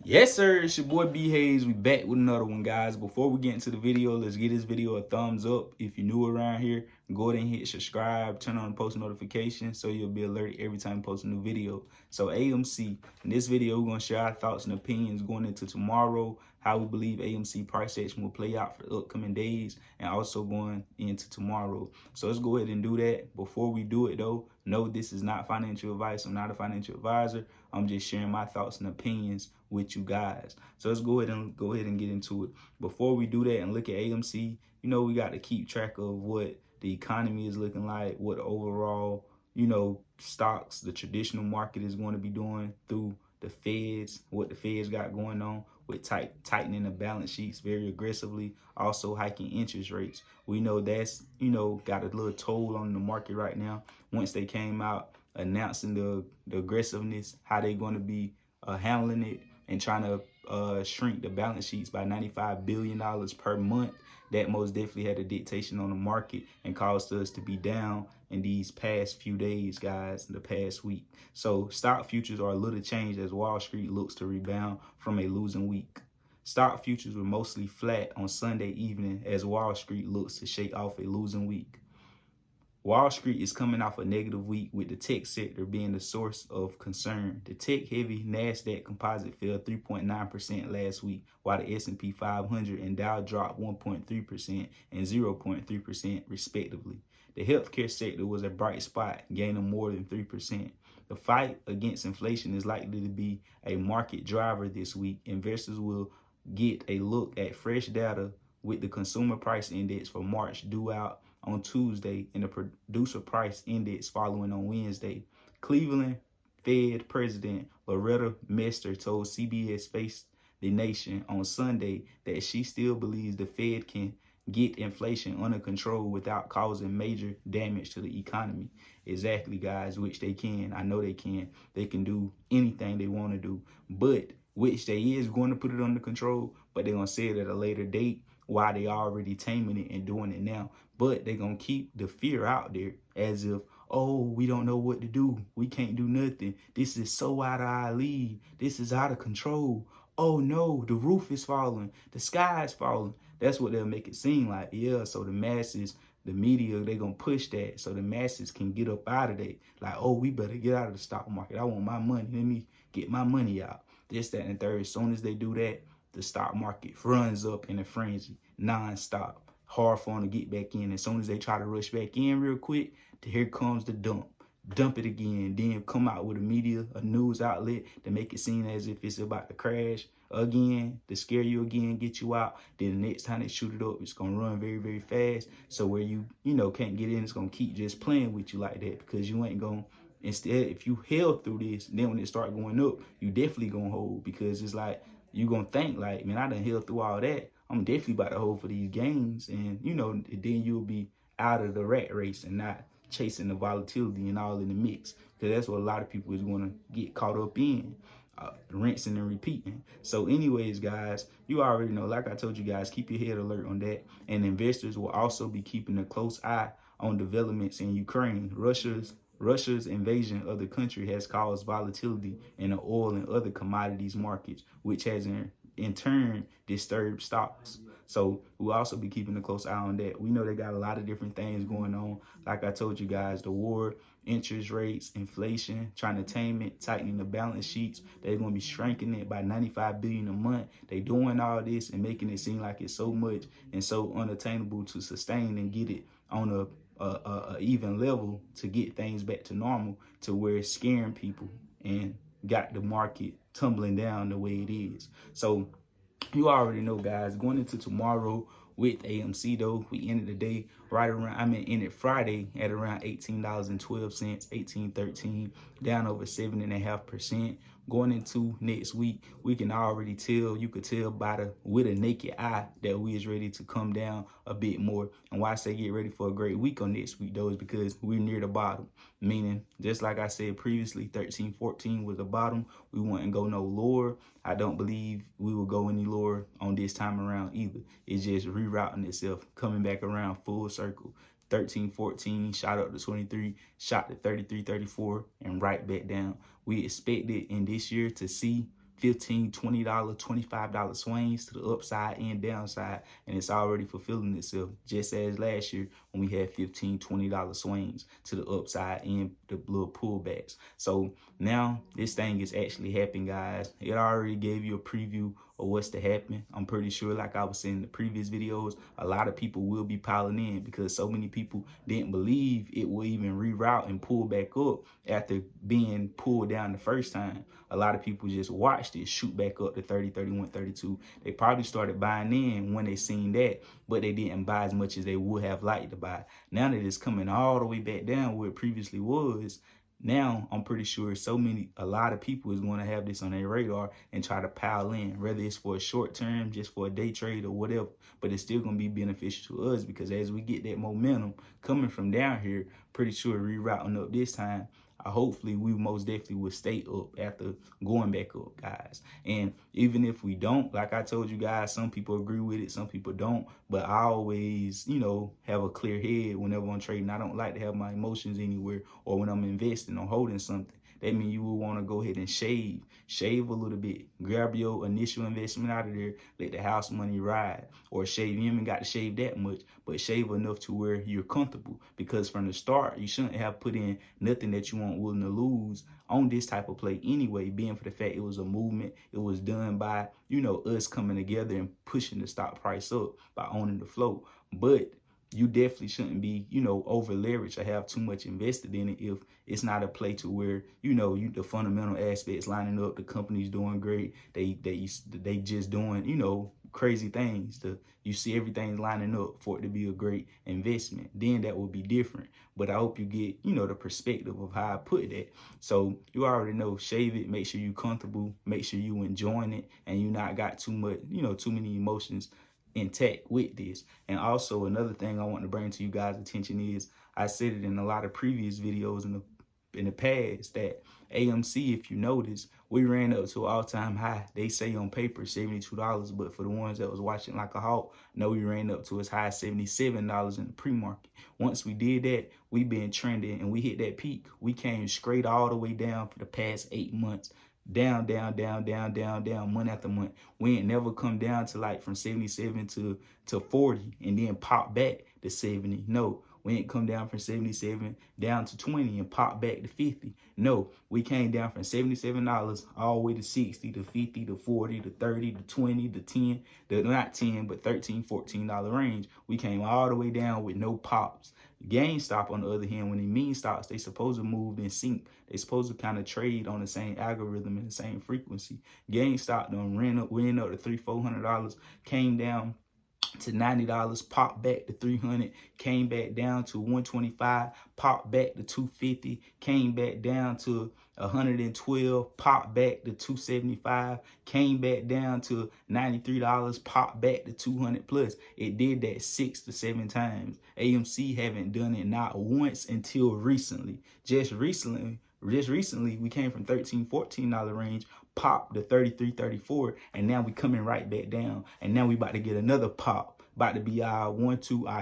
Yes, sir. It's your boy B Hayes. We back with another one, guys. Before we get into the video, let's give this video a thumbs up. If you're new around here, go ahead and hit subscribe, turn on post notifications so you'll be alerted every time I post a new video. So AMC, in this video, we're going to share our thoughts and opinions going into tomorrow, how we believe AMC price action will play out for the upcoming days, and also going into tomorrow. So let's go ahead and do that. Before we do it, though, no, this is not financial advice. I'm not a financial advisor. I'm just sharing my thoughts and opinions with you guys. So let's go ahead and get into it. Before we do that and look at AMC, we got to keep track of what the economy is looking like, what overall, stocks, the traditional market is going to be doing through the feds, what the feds got going on with tightening the balance sheets very aggressively, also hiking interest rates. We know that's, got a little toll on the market right now. Once they came out announcing the aggressiveness, how they going to be handling it and trying to shrink the balance sheets by $95 billion per month, that most definitely had a dictation on the market and caused us to be down in these past few days, guys, the past week. So stock futures are a little changed as Wall Street looks to rebound from a losing week. Stock futures were mostly flat on Sunday evening as Wall Street looks to shake off a losing week. Wall Street is coming off a negative week with the tech sector being the source of concern. The tech-heavy NASDAQ composite fell 3.9% last week, while the S&P 500 and Dow dropped 1.3% and 0.3% respectively. The healthcare sector was a bright spot, gaining more than 3%. The fight against inflation is likely to be a market driver this week. Investors will get a look at fresh data with the consumer price index for March due out on Tuesday and the producer price index following on Wednesday. Cleveland Fed President Loretta Mester told CBS Face the Nation on Sunday that she still believes the Fed can get inflation under control without causing major damage to the economy. Exactly, guys, which they can. I know they can. They can do anything they want to do, but which they is going to put it under control, but they're going to say it at a later date while they already taming it and doing it now. But they're going to keep the fear out there as if, oh, we don't know what to do. We can't do nothing. This is so out of our league. This is out of control. Oh, no, the roof is falling. The sky is falling. That's what they'll make it seem like. Yeah, so the masses, the media, they're going to push that so the masses can get up out of there. Like, oh, we better get out of the stock market. I want my money. Let me get my money out. This, that, and the third. As soon as they do that, the stock market runs up in a frenzy, non-stop. Hard for them to get back in. As soon as they try to rush back in real quick, here comes the dump. Dump it again. Then come out with a media, a news outlet to make it seem as if it's about to crash again, to scare you again, get you out. Then the next time they shoot it up, it's going to run very, very fast. So where you can't get in, it's going to keep just playing with you like that because you ain't going to. Instead, if you held through this, then when it start going up, you definitely going to hold because it's like, you going to think like, man, I done held through all that. I'm definitely about to hold for these gains. And, then you'll be out of the rat race and not chasing the volatility and all in the mix. Because that's what a lot of people is going to get caught up in, rinsing and repeating. So anyways, guys, you already know, like I told you guys, keep your head alert on that. And investors will also be keeping a close eye on developments in Ukraine. Russia's invasion of the country has caused volatility in the oil and other commodities markets, which has in turn disturbed stocks. So we'll also be keeping a close eye on that. We know they got a lot of different things going on. Like I told you guys, the war, interest rates, inflation, trying to tame it, tightening the balance sheets. They're going to be shrinking it by $95 billion a month. They doing all this and making it seem like it's so much and so unattainable to sustain and get it on a even level to get things back to normal, to where it's scaring people and got the market tumbling down the way it is. So you already know, guys, going into tomorrow with AMC, though, we ended the day right around, ended Friday at around $18.12, $18.13, down over 7.5%. Going into next week, we can already tell, you could tell with a naked eye that we is ready to come down a bit more. And why I say get ready for a great week on next week, though, is because we're near the bottom. Meaning, just like I said previously, 13.14 was the bottom. We wouldn't go no lower. I don't believe we will go any lower on this time around either. It's just rerouting itself, coming back around full circle. 13.14, shot up to 23, shot to 33.34, and right back down. We expected in this year to see $15, $20, $25 swings to the upside and downside, and it's already fulfilling itself, just as last year when we had $15, $20 swings to the upside and the little pullbacks. So now this thing is actually happening, guys. It already gave you a preview of what's to happen. I'm pretty sure, like I was saying in the previous videos, a lot of people will be piling in because so many people didn't believe it will even reroute and pull back up after being pulled down the first time. A lot of people just watched it shoot back up to 30, 31, 32. They probably started buying in when they seen that, but they didn't buy as much as they would have liked to buy. Now that it's coming all the way back down where it previously was, now I'm pretty sure a lot of people is going to have this on their radar and try to pile in, whether it's for a short term, just for a day trade or whatever, but it's still going to be beneficial to us because as we get that momentum coming from down here, pretty sure rerouting up this time, hopefully we most definitely will stay up after going back up, guys. And even if we don't, like I told you guys, some people agree with it, some people don't, but I always, have a clear head whenever I'm trading. I don't like to have my emotions anywhere, or when I'm investing or holding something. That means you will want to go ahead and shave a little bit. Grab your initial investment out of there, let the house money ride, or shave. You haven't got to shave that much, but shave enough to where you're comfortable. Because from the start, you shouldn't have put in nothing that you weren't willing to lose on this type of play anyway, being for the fact it was a movement. It was done by, us coming together and pushing the stock price up by owning the float. But you definitely shouldn't be, over leveraged or have too much invested in it if it's not a play to where, the fundamental aspects lining up, the company's doing great, they just doing, crazy things. You see everything lining up for it to be a great investment. Then that will be different. But I hope you get, the perspective of how I put that. So you already know, shave it, make sure you comfortable, make sure you enjoying it, and you not got too much, too many emotions intact with this. And also another thing I want to bring to you guys' attention is, I said it in a lot of previous videos in the past, that AMC, if you notice, we ran up to an all-time high. They say on paper $72, but for the ones that was watching like a hawk, no, we ran up to as high as $77 in the pre-market. Once we did that, we been trending and we hit that peak. We came straight all the way down for the past 8 months. Down, month after month. We ain't never come down to like from 77 to 40 and then pop back to 70. No, we ain't come down from 77 down to 20 and pop back to 50. No, we came down from $77 all the way to 60 to 50 to 40 to 30 to 20 to 10, not 10, but $13, $14 range. We came all the way down with no pops. GameStop, on the other hand, when they mean stocks, they supposed to move in sync. They supposed to kind of trade on the same algorithm and the same frequency. GameStop done ran up to $300, $400, came down to $90, popped back to $300, came back down to $125, popped back to $250, came back down to $112, popped back to $275, came back down to $93, popped back to $200 plus. It did that 6 to 7 times. AMC haven't done it not once until recently. Just recently, we came from $13, $14 range, popped to $33, $34, and now we coming right back down. And now we about to get another pop. About to be our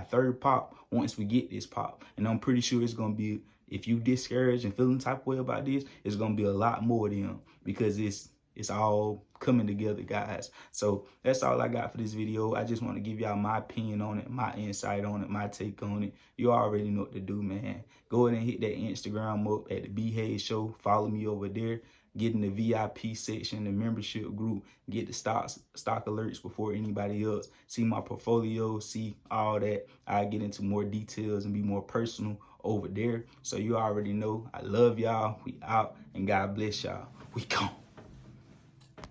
third pop once we get this pop. And I'm pretty sure it's gonna be, if you discouraged and feeling type of way about this, it's gonna be a lot more of them, because it's all coming together, guys. So that's all I got for this video. I just want to give y'all my opinion on it, my insight on it, my take on it. You already know what to do, man. Go ahead and hit that Instagram up at the B Hayes Show. Follow me over there. Get in the VIP section, the membership group. Get the stock alerts before anybody else. See my portfolio, see all that. I get into more details and be more personal over there. So you already know. I love y'all. We out, and God bless y'all. We gone.